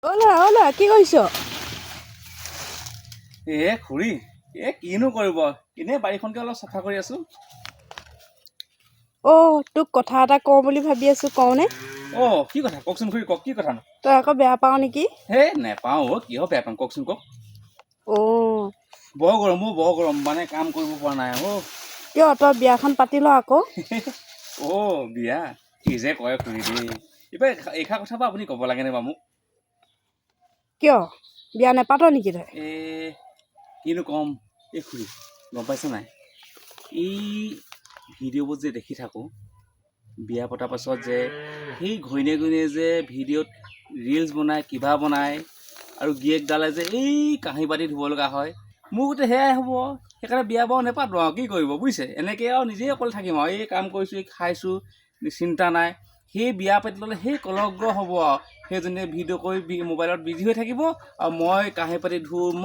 অলা কি কৰিছ? খুৰী কিনো কৰিব এনেই বাৰীখনকে অলপ চাফা কৰি আছো। তোক কথা এটা কওঁ বুলি ভাবি আছো, কওঁনে? কি কথা কওকচোন খুৰী, কওক কি কথা নো? তই আকৌ বেয়া পাও নেকি? নেপাওঁ কিয় বেয়া পাম, কওকচোন কওক। অ' বৰ গৰম মানে কাম কৰিব পৰা নাই কিয় তই বিয়াখন পাতি ল আকৌ। বিয়া কি যে কয় খুৰী দেই, এইবাৰ এইষাৰ কথা বা আপুনি ক'ব লাগেনে বাৰু মোক? কিয় বিয়া নেপাত নেকি তই? কিনো ক'ম খুৰী, গম পাইছে নাই, এই ভিডিঅ'বোৰ যে দেখি থাকোঁ বিয়া পতাৰ পাছত যে সেই ঘৈণীয়ে যে ভিডিঅ'ত ৰিলচ বনায়, কিবা বনায়, আৰু গিৰিয়েকডালে যে এই কাঁহী বাতি ধুব লগা হয়। মোৰ গোটেই সেয়াই হ'ব, সেইকাৰণে বিয়া বাৰু নেপাতো আৰু কি কৰিব বুজিছে। এনেকৈ আৰু নিজেই অকলে থাকিম আৰু এই কাম কৰিছোঁ, এই খাইছোঁ, চিন্তা নাই। সেই বিয়া পাতি ল'লে সেই কলগ্ৰ হ'ব আৰু সেইজনীয়ে ভিডিঅ' কৰি মোবাইলত বিজি হৈ থাকিব আৰু মই কাঁহী পাতি ধুম